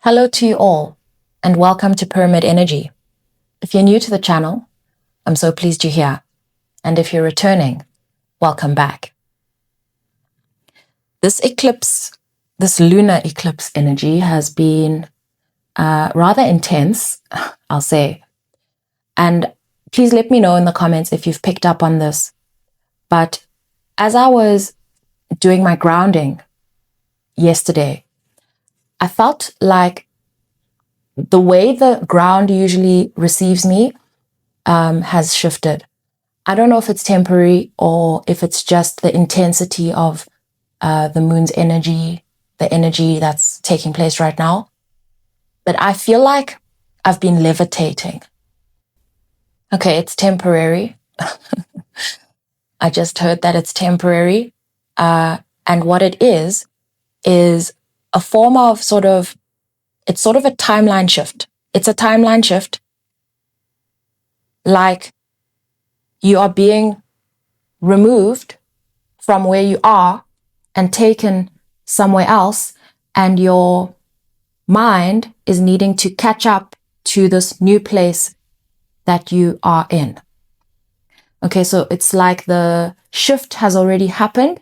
Hello to you all, and welcome to Pyramid Energy. If you're new to the channel, I'm so pleased you're here. And if you're returning, welcome back. This eclipse, this lunar eclipse energy has been rather intense, I'll say. And please let me know in the comments if you've picked up on this. But as I was doing my grounding yesterday, I felt like the way the ground usually receives me has shifted. I don't know if it's temporary or if it's just the intensity of the moon's energy, the energy that's taking place right now. But I feel like I've been levitating. Okay, it's temporary. I just heard that it's temporary. And what it is a form of it's sort of a timeline shift. It's a timeline shift. Like you are being removed from where you are and taken somewhere else, and your mind is needing to catch up to this new place that you are in. Okay, so it's like the shift has already happened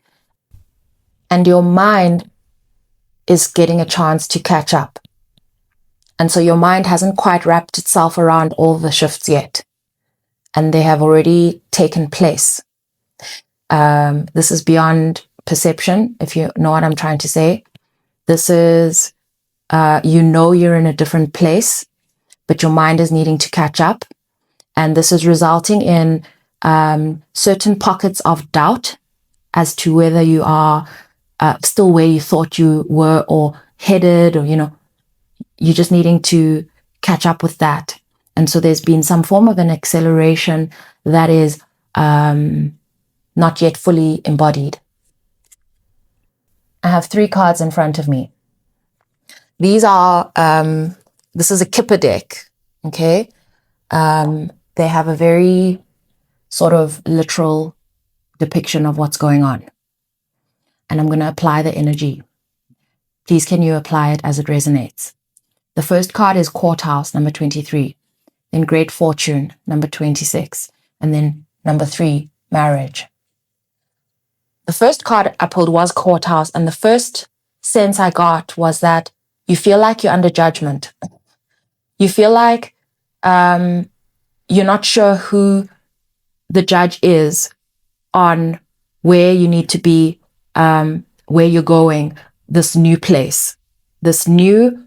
and your mind is getting a chance to catch up. And so your mind hasn't quite wrapped itself around all the shifts yet, and they have already taken place. This is beyond perception, if you know what I'm trying to say. This is, you're in a different place, but your mind is needing to catch up. And this is resulting in certain pockets of doubt as to whether you are still where you thought you were or headed, or, you're just needing to catch up with that. And so there's been some form of an acceleration that is not yet fully embodied. I have 3 cards in front of me. These are, this is a Kipper deck, okay? They have a very sort of literal depiction of what's going on. And I'm going to apply the energy. Please, can you apply it as it resonates? The first card is Court House, number 23. Then Great Fortune, number 26. And then number 3, Marriage. The first card I pulled was Court House, and the first sense I got was that you feel like you're under judgment. You feel like you're not sure who the judge is on where you need to be, where you're going, this new place, this new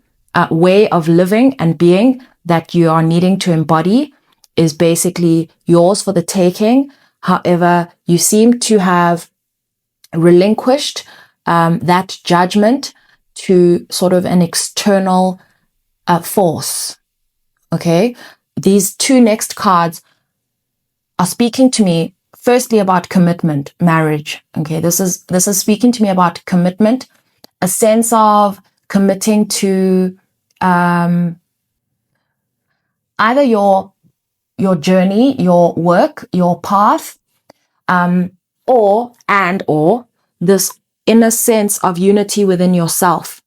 way of living and being that you are needing to embody is basically yours for the taking. However, you seem to have relinquished that judgment to sort of an external force. Okay, these 2 next cards are speaking to me firstly about commitment, marriage. Okay, this is speaking to me about commitment, a sense of committing to either your journey, your work, your path, or this inner sense of unity within yourself.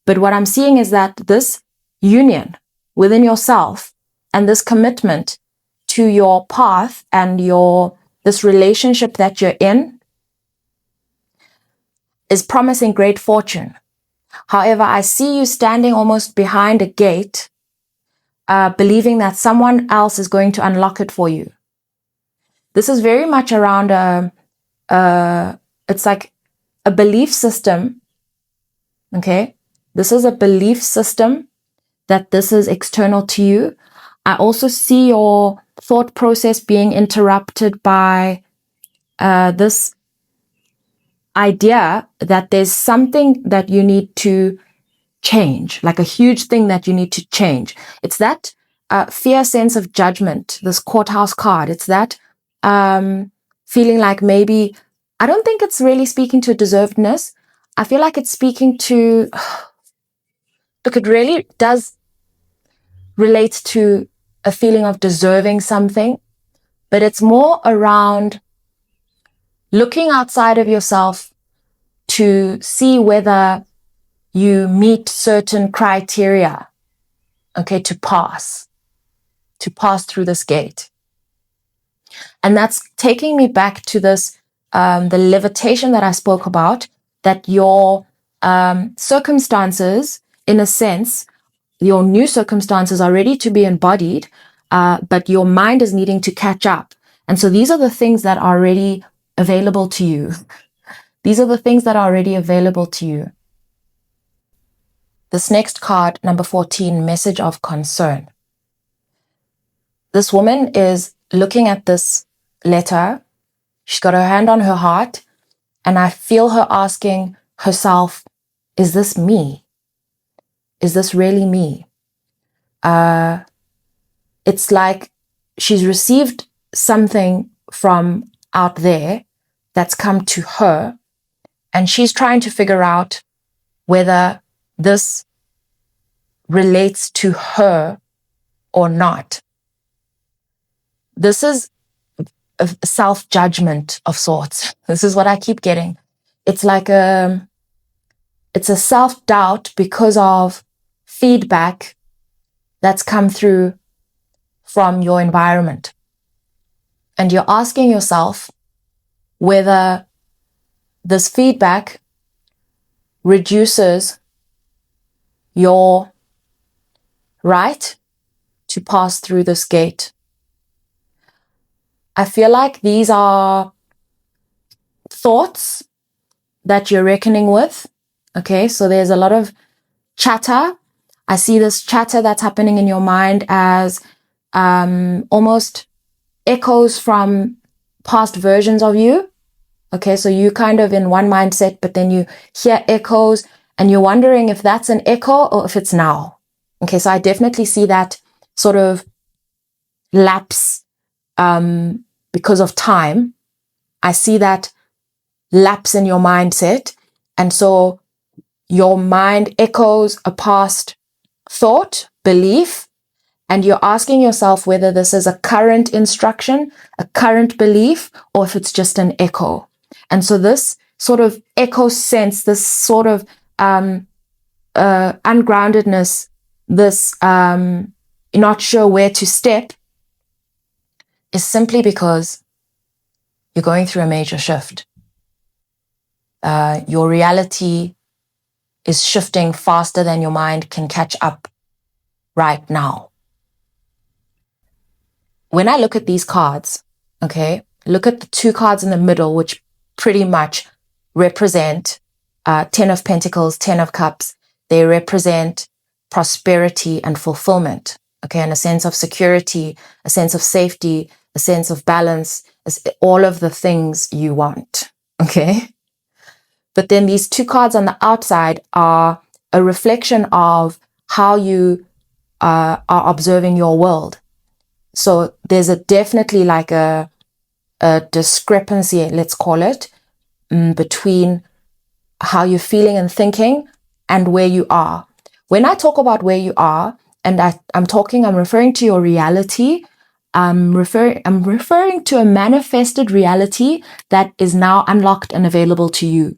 But what I'm seeing is that this union within yourself and this commitment to your path and this relationship that you're in is promising great fortune. However, I see you standing almost behind a gate, believing that someone else is going to unlock it for you. This is very much around it's like a belief system. Okay, this is a belief system that this is external to you. I also see your thought process being interrupted by this idea that there's something that you need to change, like a huge thing that you need to change. It's that fear sense of judgment, this courthouse card. It's that feeling like maybe, I don't think it's really speaking to deservedness. I feel like it's speaking to, look, it really does relate to a feeling of deserving something, but it's more around looking outside of yourself to see whether you meet certain criteria, okay, to pass through this gate. And that's taking me back to this, the levitation that I spoke about, that your circumstances, in a sense, your new circumstances are ready to be embodied, but your mind is needing to catch up. And so these are the things that are already available to you. These are the things that are already available to you. This next card, number 14, message of concern. This woman is looking at this letter. She's got her hand on her heart, and I feel her asking herself, is this me? Is this really me? It's like she's received something from out there that's come to her, and she's trying to figure out whether this relates to her or not. This is a self-judgment of sorts. This is what I keep getting. It's like it's a self-doubt because of feedback that's come through from your environment. And you're asking yourself whether this feedback reduces your right to pass through this gate. I feel like these are thoughts that you're reckoning with. Okay, so there's a lot of chatter. I see this chatter that's happening in your mind as almost echoes from past versions of you. Okay, so you kind of in one mindset, but then you hear echoes and you're wondering if that's an echo or if it's now. Okay, so I definitely see that sort of lapse because of time. I see that lapse in your mindset. And so your mind echoes a past thought, belief, and you're asking yourself whether this is a current instruction, a current belief, or if it's just an echo. And so this sort of echo sense, this sort of ungroundedness, this not sure where to step, is simply because you're going through a major shift. Your reality is shifting faster than your mind can catch up right now. When I look at these cards, okay, look at the two cards in the middle, which pretty much represent 10 of Pentacles, 10 of Cups. They represent prosperity and fulfillment, okay, and a sense of security, a sense of safety, a sense of balance, all of the things you want, okay? But then these two cards on the outside are a reflection of how you are observing your world. So there's definitely like a discrepancy, let's call it, between how you're feeling and thinking and where you are. When I talk about where you are, and I'm referring to your reality. I'm referring to a manifested reality that is now unlocked and available to you.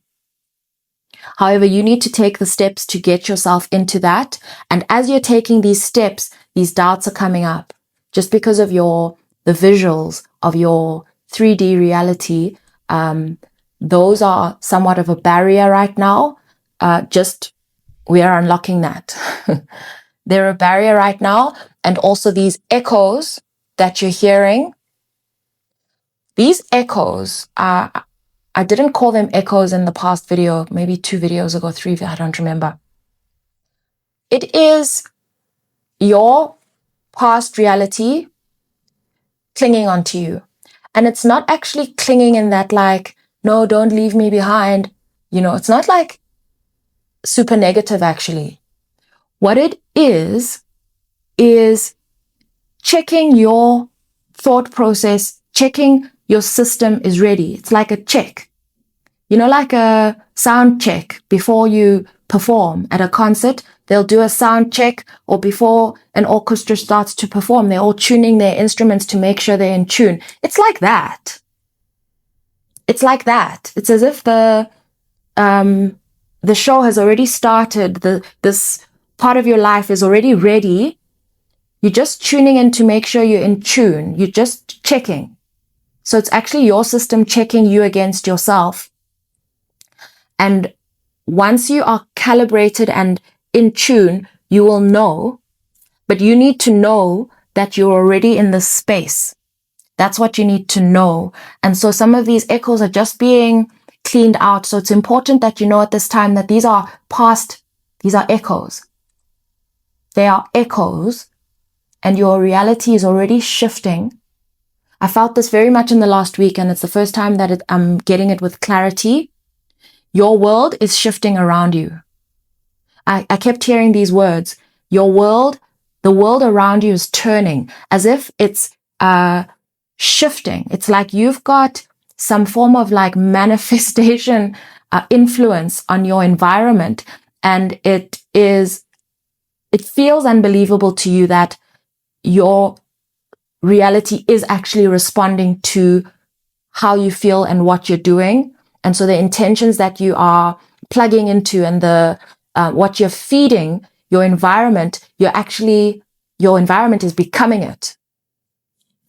However, you need to take the steps to get yourself into that. And as you're taking these steps, these doubts are coming up just because of the visuals of your 3D reality. Those are somewhat of a barrier right now. We are unlocking that. They're a barrier right now. And also these echoes that you're hearing, these echoes are, I didn't call them echoes in the past video, maybe 2 videos ago, 3, I don't remember. It is your past reality clinging onto you. And it's not actually clinging in that like, no, don't leave me behind. You know, it's not like super negative actually. What it is checking your thought process, checking your system is ready. It's like a check. You know, like a sound check before you perform at a concert. They'll do a sound check, or before an orchestra starts to perform, they're all tuning their instruments to make sure they're in tune. It's like that. It's like that. It's as if the show has already started. This part of your life is already ready. You're just tuning in to make sure you're in tune. You're just checking. So it's actually your system checking you against yourself. And once you are calibrated and in tune, you will know, but you need to know that you're already in this space. That's what you need to know. And so some of these echoes are just being cleaned out. So it's important that you know at this time that these are past, these are echoes. They are echoes, and your reality is already shifting. I felt this very much in the last week, and it's the first time that I'm getting it with clarity. Your world is shifting around you. I kept hearing these words. Your world, the world around you is turning as if it's shifting. It's like you've got some form of like manifestation influence on your environment, and it feels unbelievable to you that your reality is actually responding to how you feel and what you're doing. And so the intentions that you are plugging into and what you're feeding your environment, your environment is becoming it.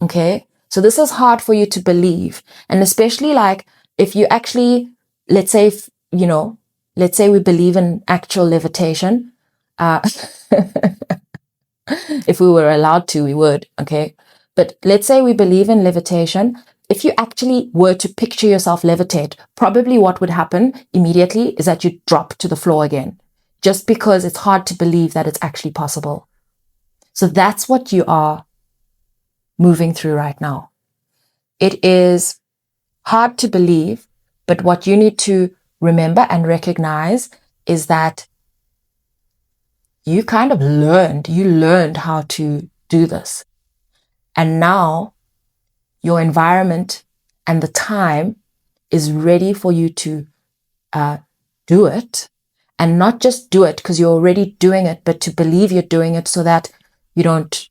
Okay. So this is hard for you to believe. And especially like if you actually, let's say we believe in actual levitation. If we were allowed to, we would. Okay. But let's say we believe in levitation. If you actually were to picture yourself levitate, probably what would happen immediately is that you drop to the floor again, just because it's hard to believe that it's actually possible. So that's what you are moving through right now. It is hard to believe, but what you need to remember and recognize is that you kind of learned how to do this. And now your environment and the time is ready for you to do it, and not just do it because you're already doing it, but to believe you're doing it so that you don't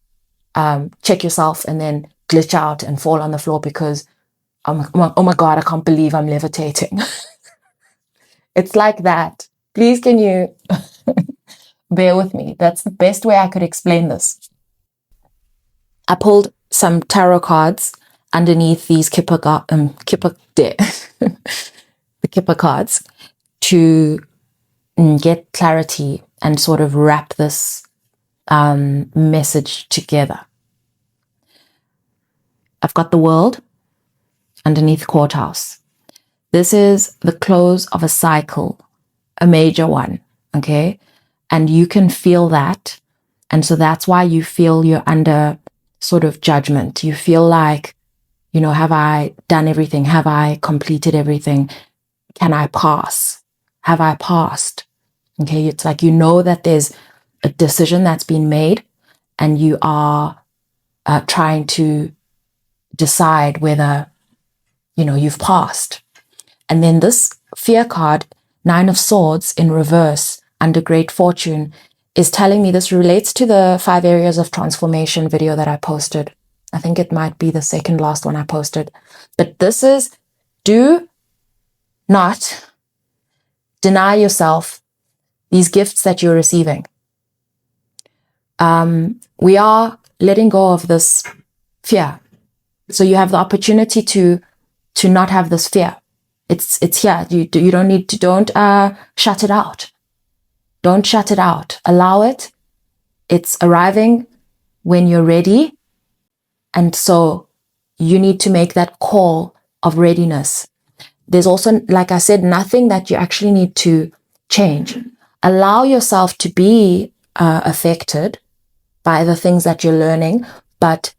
check yourself and then glitch out and fall on the floor because, oh my God, I can't believe I'm levitating. It's like that. Please, can you bear with me? That's the best way I could explain this. I pulled some tarot cards underneath these Kipper the Kipper cards to get clarity and sort of wrap this message together. I've got the World underneath Courthouse. This is the close of a cycle, a major one, okay? And you can feel that. And so that's why you feel you're under sort of judgment. You feel like, have I done everything? Have I completed everything? Can I pass? Have I passed? Okay, it's like that there's a decision that's been made, and you are trying to decide whether, you've passed. And then this fear card, 9 of Swords in reverse under Great Fortune, is telling me this relates to the 5 areas of transformation video that I posted. I think it might be the second last one I posted. But this is, do not deny yourself these gifts that you're receiving. We are letting go of this fear. So you have the opportunity to not have this fear. It's here. You don't need to, don't shut it out. Don't shut it out. Allow it. It's arriving when you're ready. And so you need to make that call of readiness. There's also, like I said, nothing that you actually need to change. Allow yourself to be affected by the things that you're learning, but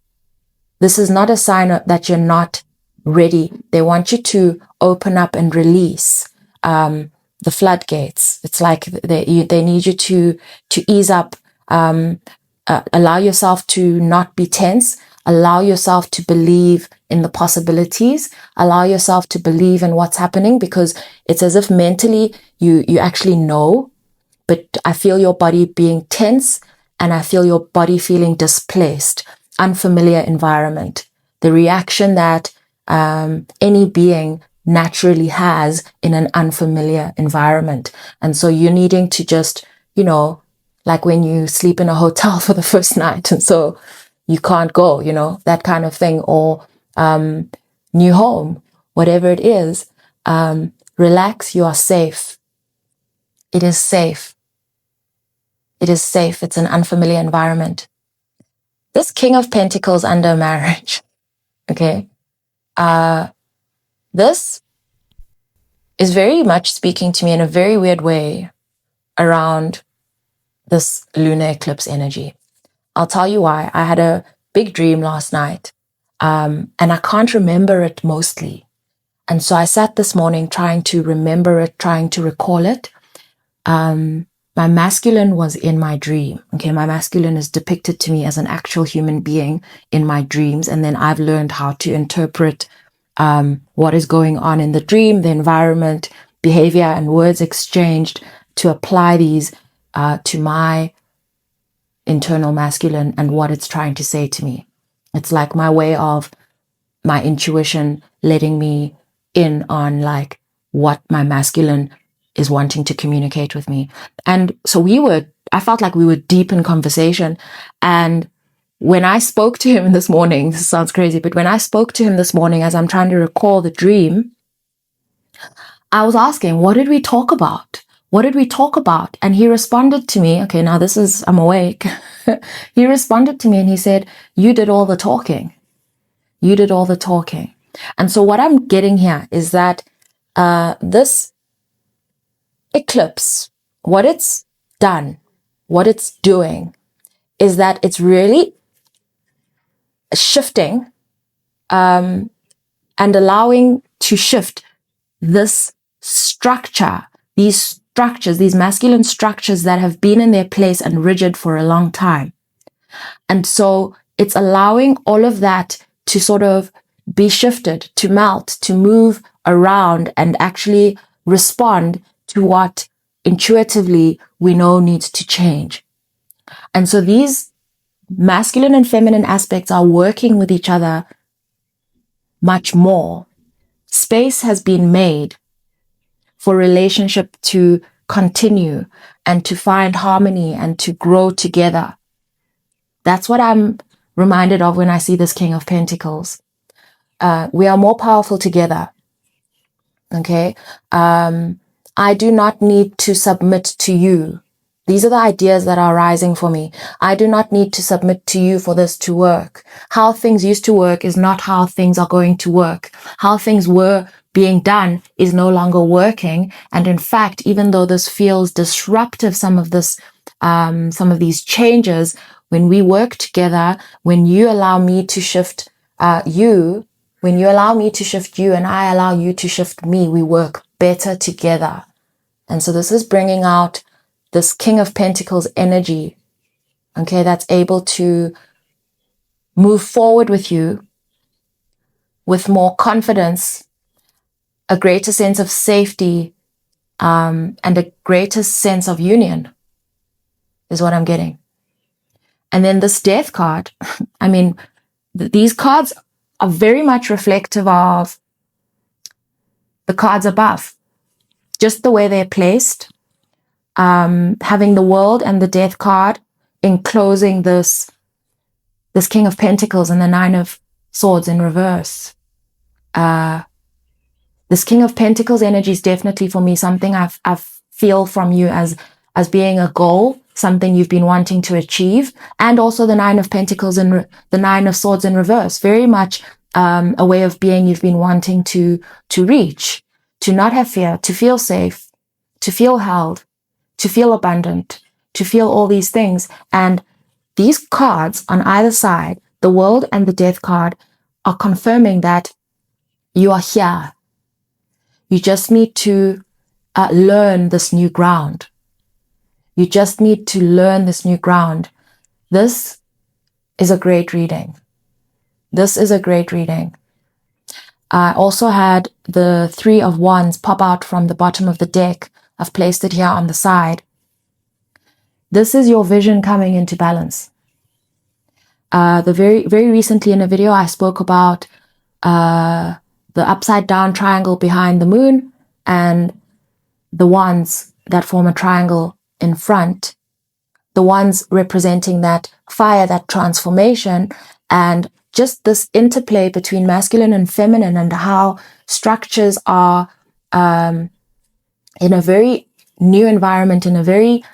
this is not a sign that you're not ready. They want you to open up and release the floodgates. It's like they need you to ease up, allow yourself to not be tense, allow yourself to believe in the possibilities, allow yourself to believe in what's happening, because it's as if mentally you actually know, but I feel your body being tense and I feel your body feeling displaced, unfamiliar environment. The reaction that any being naturally has in an unfamiliar environment. And so you're needing to just, you know, like when you sleep in a hotel for the first night and so you can't go, you know, that kind of thing, or new home, whatever it is, relax, you are safe. It is safe. It is safe. It's an unfamiliar environment. This King of Pentacles under marriage, okay, this is very much speaking to me in a very weird way around this lunar eclipse energy. I'll tell you why. I had a big dream last night, and I can't remember it mostly. And so I sat this morning trying to remember it, trying to recall it. My masculine was in my dream. Okay, my masculine is depicted to me as an actual human being in my dreams. And then I've learned how to interpret what is going on in the dream, the environment, behavior, and words exchanged to apply these to my internal masculine and what it's trying to say to me. It's like my way of my intuition letting me in on like what my masculine is wanting to communicate with me. And so I felt like we were deep in conversation. And when I spoke to him this morning, this sounds crazy, but when I spoke to him this morning, as I'm trying to recall the dream, I was asking, what did we talk about? What did we talk about? And he responded to me, okay, now I'm awake. He responded to me and he said, you did all the talking. You did all the talking. And so what I'm getting here is that this eclipse, what it's done, what it's doing, is that it's really shifting and allowing to shift this structure, these masculine structures that have been in their place and rigid for a long time. And so it's allowing all of that to sort of be shifted, to melt, to move around and actually respond to what intuitively we know needs to change. And so these masculine and feminine aspects are working with each other much more. Space has been made for relationship to continue and to find harmony and to grow together. That's what I'm reminded of when I see this King of Pentacles. We are more powerful together. Okay. I do not need to submit to you. These are the ideas that are rising for me. I do not need to submit to you for this to work. How things used to work is not how things are going to work. How things were being done is no longer working. And in fact, even though this feels disruptive, some of these changes, when we work together, when you allow me to shift when you allow me to shift you and I allow you to shift me, we work better together. And so this is bringing out this King of Pentacles energy, okay, that's able to move forward with you with more confidence, a greater sense of safety, and a greater sense of union is what I'm getting. And then this Death card, I mean, these cards are very much reflective of the cards above, just the way they're placed, having the World and the Death card enclosing this King of Pentacles and the Nine of Swords in reverse. This King of Pentacles energy is definitely for me something I feel from you as being a goal, something you've been wanting to achieve, and also the Nine of Pentacles and the Nine of Swords in reverse. Very much a way of being you've been wanting to reach, to not have fear, to feel safe, to feel held, to feel abundant, to feel all these things. And these cards on either side, the World and the Death card, are confirming that you are here. You just need to learn this new ground. You just need to learn this new ground. This is a great reading. This is a great reading. I also had the Three of Wands pop out from the bottom of the deck. I've placed it here on the side. This is your vision coming into balance. Very recently in a video, I spoke about the the upside down triangle behind the moon and the ones that form a triangle in front, the ones representing that fire, that transformation, and just this interplay between masculine and feminine, and how structures are in a very new environment, in a very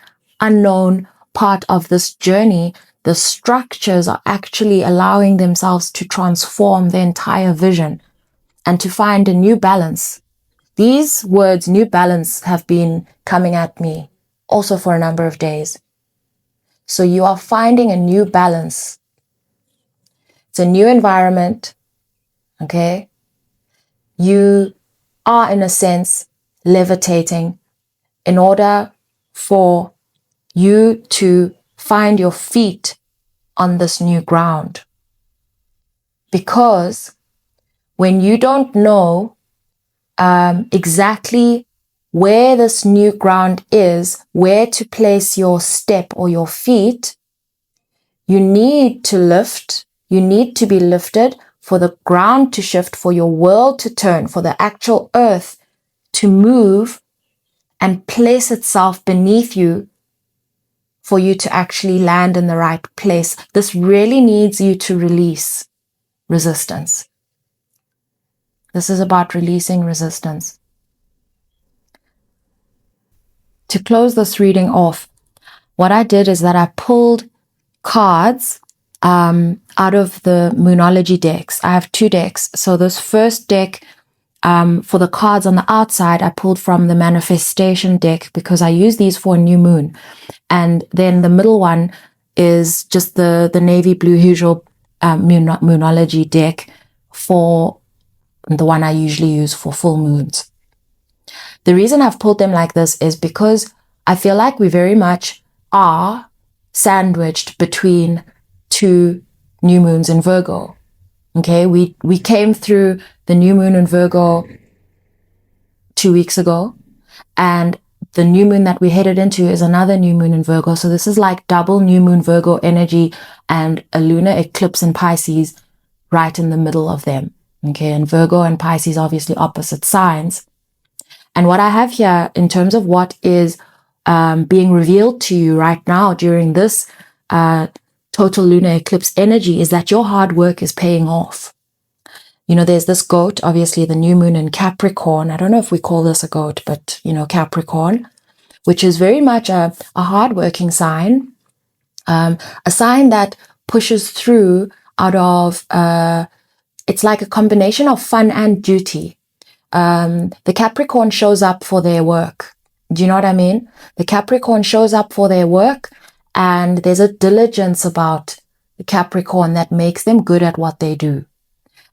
unknown part of this journey. The structures are actually allowing themselves to transform the entire vision and to find a new balance. These words, new balance, have been coming at me also for a number of days. So you are finding a new balance. It's a new environment, okay? You are, in a sense, levitating in order for you to find your feet on this new ground. Because when you don't know exactly where this new ground is, where to place your step or your feet, you need to lift, you need to be lifted for the ground to shift, for your world to turn, for the actual earth to move and place itself beneath you, for you to actually land in the right place. This really needs you to release resistance. This is about releasing resistance. To close this reading off, what I did is that I pulled cards out of the Moonology decks. I have 2 decks. So this first deck, for the cards on the outside, I pulled from the manifestation deck because I use these for a new moon. And then the middle one is just the navy blue usual Moonology deck, for the one I usually use for full moons. The reason I've pulled them like this is because I feel like we very much are sandwiched between 2 new moons in Virgo. Okay, we came through the new moon in Virgo 2 weeks ago, and the new moon that we headed into is another new moon in Virgo. So this is like double new moon Virgo energy and a lunar eclipse in Pisces right in the middle of them. Okay, and Virgo and Pisces obviously opposite signs. And what I have here in terms of what is being revealed to you right now during this total lunar eclipse energy is that your hard work is paying off. You know, there's this goat, obviously the new moon in Capricorn. I don't know if we call this a goat, but, you know, Capricorn, which is very much a hardworking sign, a sign that pushes through out of, it's like a combination of fun and duty. The Capricorn shows up for their work. Do you know what I mean? The Capricorn shows up for their work, and there's a diligence about the Capricorn that makes them good at what they do.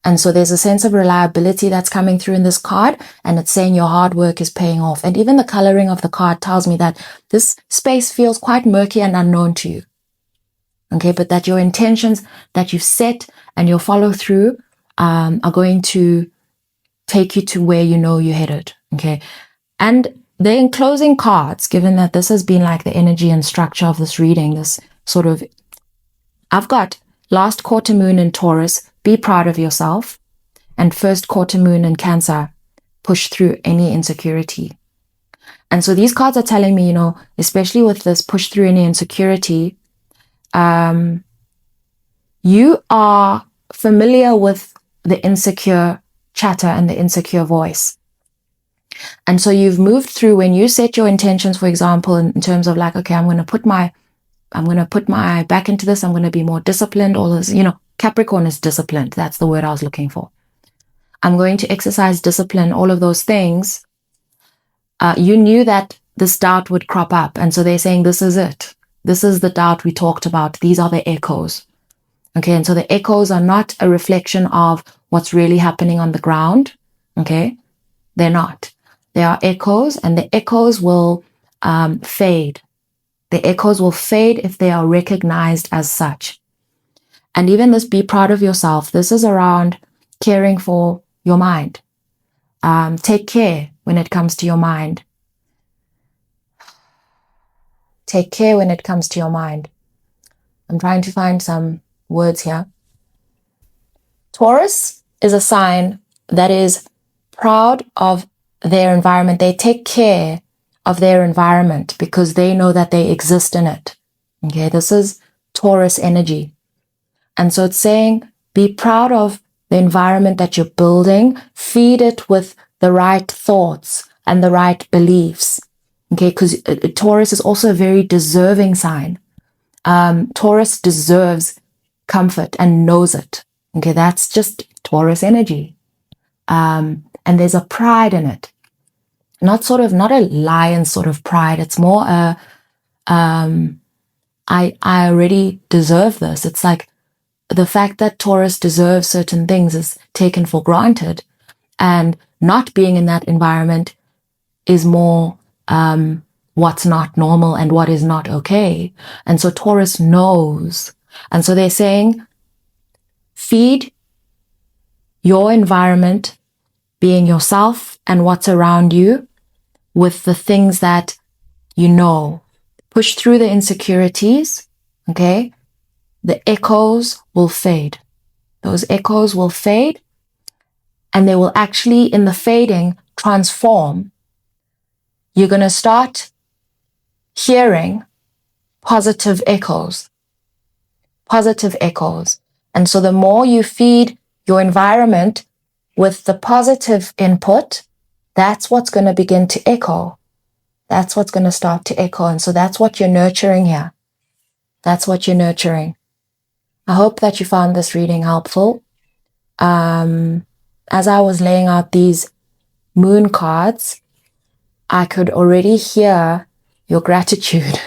And so there's a sense of reliability that's coming through in this card, and it's saying your hard work is paying off. And even the coloring of the card tells me that this space feels quite murky and unknown to you. Okay, but that your intentions that you've set and your follow through are going to take you to where you know you're headed. Okay. And the enclosing cards, given that this has been like the energy and structure of this reading, this sort of, I've got last quarter moon in Taurus, be proud of yourself, and first quarter moon in Cancer, push through any insecurity. And so these cards are telling me, you know, especially with this push through any insecurity, you are familiar with the insecure chatter and the insecure voice. And so you've moved through, when you set your intentions, for example, in terms of like, okay, I'm going to put my back into this. I'm going to be more disciplined. All this, you know, Capricorn is disciplined. That's the word I was looking for. I'm going to exercise discipline, all of those things. You knew that this doubt would crop up. And so they're saying, this is it. This is the doubt we talked about. These are the echoes. Okay. And so the echoes are not a reflection of what's really happening on the ground. Okay. They're not. They are echoes, and the echoes will fade. The echoes will fade if they are recognized as such. And even this be proud of yourself, this is around caring for your mind. Take care when it comes to your mind. Take care when it comes to your mind. I'm trying to find some words here. Taurus is a sign that is proud of their environment. They take care of their environment because they know that they exist in it. Okay, this is Taurus energy. And so it's saying, be proud of the environment that you're building, feed it with the right thoughts and the right beliefs. Okay, because Taurus is also a very deserving sign. Taurus deserves comfort and knows it. Okay, that's just Taurus energy. And there's a pride in it. Not a lion sort of pride. It's more I already deserve this. It's like the fact that Taurus deserves certain things is taken for granted, and not being in that environment is more what's not normal and what is not okay. And so Taurus knows. And so they're saying, feed your environment, being yourself and what's around you, with the things that you know. Push through the insecurities, okay? The echoes will fade. Those echoes will fade, and they will actually, in the fading, transform. You're going to start hearing positive echoes. Positive echoes. And so the more you feed your environment with the positive input, that's what's going to begin to echo. That's what's going to start to echo. And so that's what you're nurturing here. That's what you're nurturing. I hope that you found this reading helpful. As I was laying out these moon cards, I could already hear your gratitude.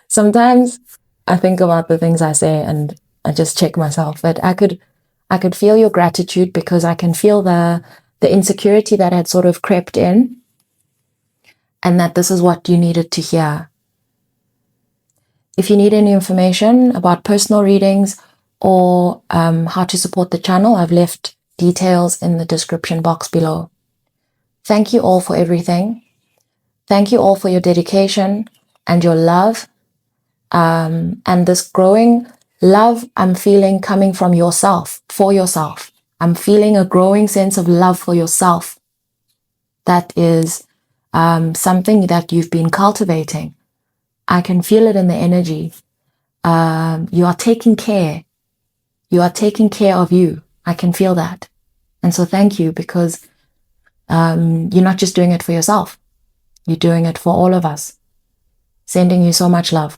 Sometimes I think about the things I say and I just check myself, but I could feel your gratitude because I can feel the insecurity that had sort of crept in, and that this is what you needed to hear. If you need any information about personal readings or how to support the channel, I've left details in the description box below. Thank you all for everything. Thank you all for your dedication and your love. And this growing love I'm feeling coming from yourself, for yourself. I'm feeling a growing sense of love for yourself. That is something that you've been cultivating. I can feel it in the energy. You are taking care. You are taking care of you. I can feel that. And so thank you, because you're not just doing it for yourself. You're doing it for all of us. Sending you so much love.